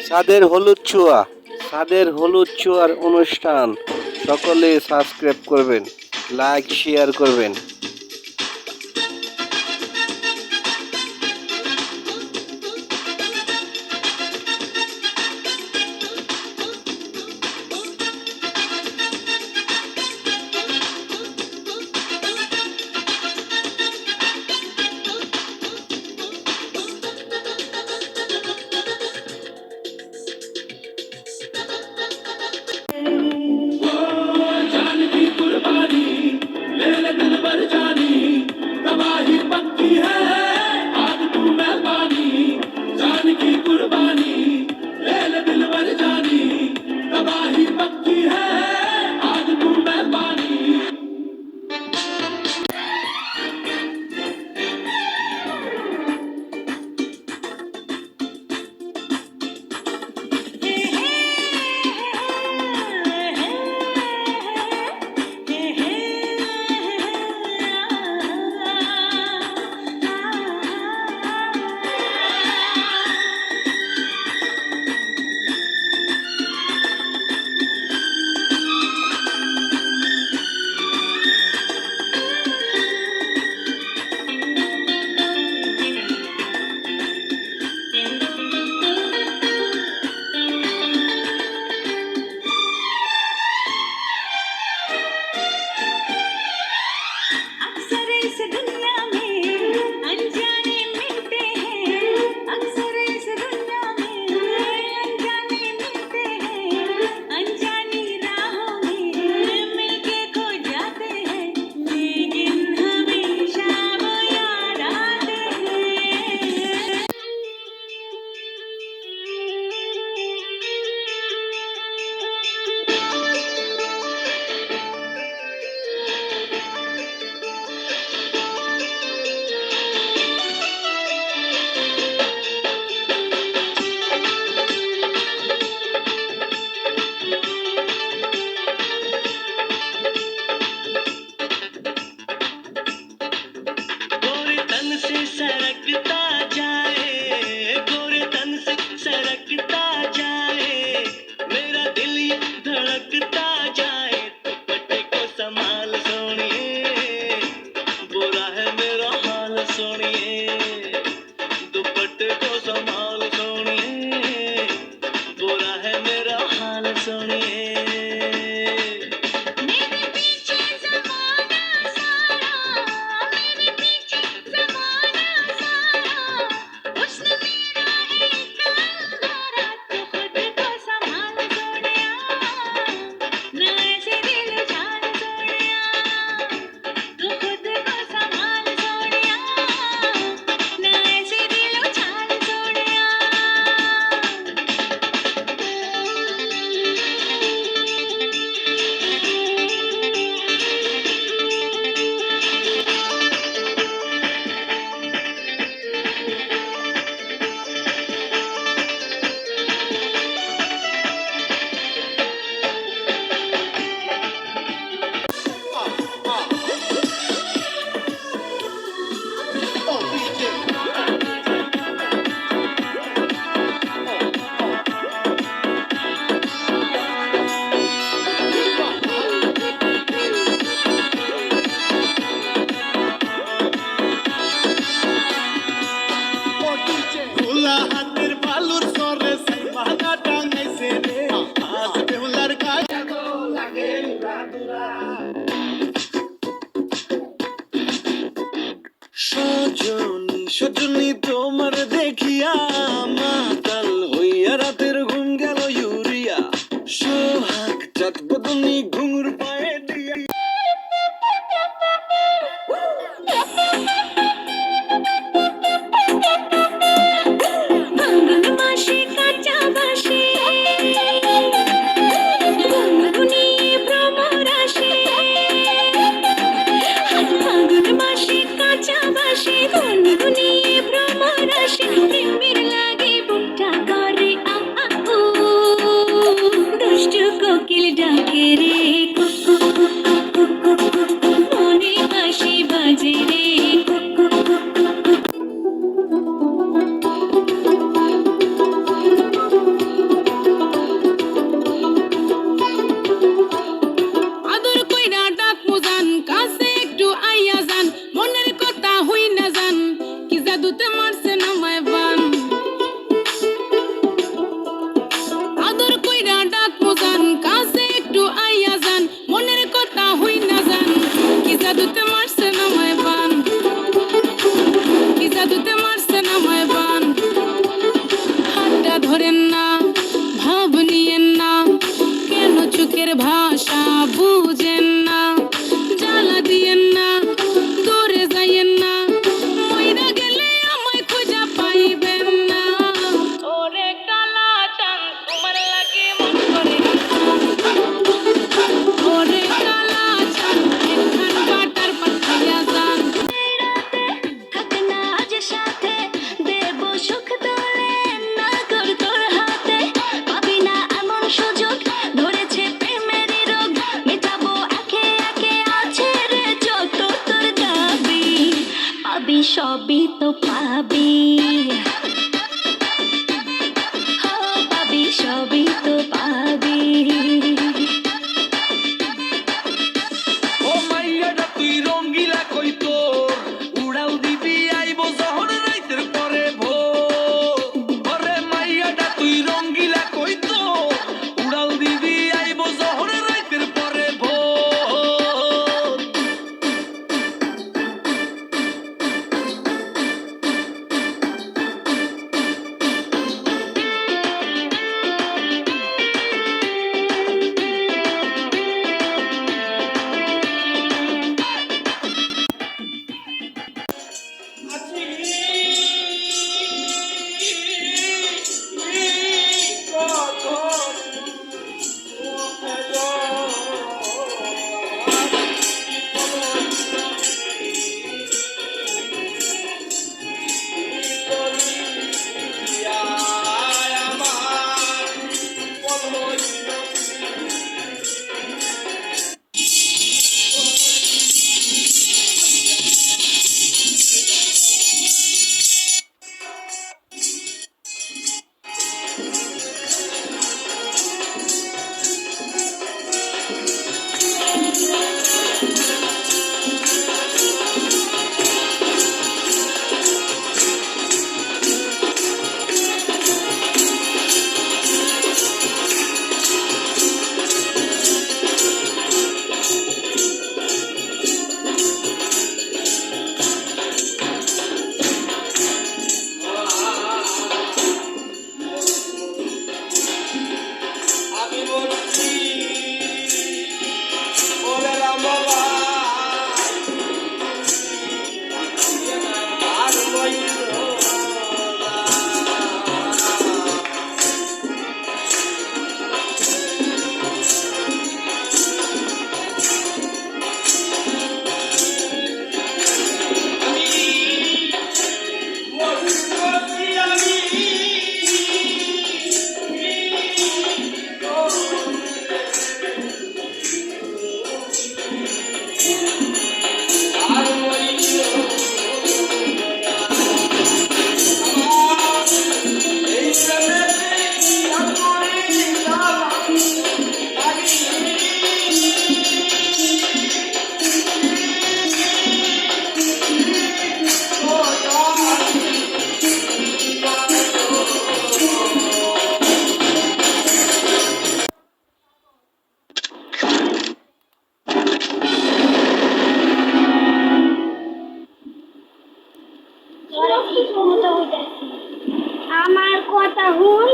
ছাদের হলুদ ছোঁয়া, ছাদের হলুদ ছোঁয়ার অনুষ্ঠান। সকলে সাবস্ক্রাইব করবেন, লাইক শেয়ার করবেন। जान की कुर्बानी ले ले दिल भर ধরেন না, ভাব নিয়েন না, কেন চোখের ভাষা বুঝেন না, জ্বালা দিয়েন না, দূরে যাইয়েন না, মইরা গেলে আমায় খুঁজা পাইবেন না। ওরে কালা চাঁদ তোমার লাগে মন করে ওরে কালা চাঁদ একখান কাটার পাঠাইয়া যান। থাকে না আজ সাথে দেব সুখ তোলে না কর তোর হাতে, পাবি না এমন সুযোগ ধরেছে প্রেমের রোগ, মেটাবো একে একে আছে রে যত তোর দাবি, পাবি সবই তো পাবি, হো পাবি সবই তো পাবি। ও মাইয়াটা তুই রঙ্গিলা কই তোর উড়াল দিবি আইবো যখন রাইতের পরে ভোর। ওরে মাইয়াটা তুই রঙ্গিলা কই তোর উড়াল দিবি আইবো যখন রাইতের পরে ভোর। আমি বলছি ওরে রাম বাবা আর বইল না। আমার কথা হুন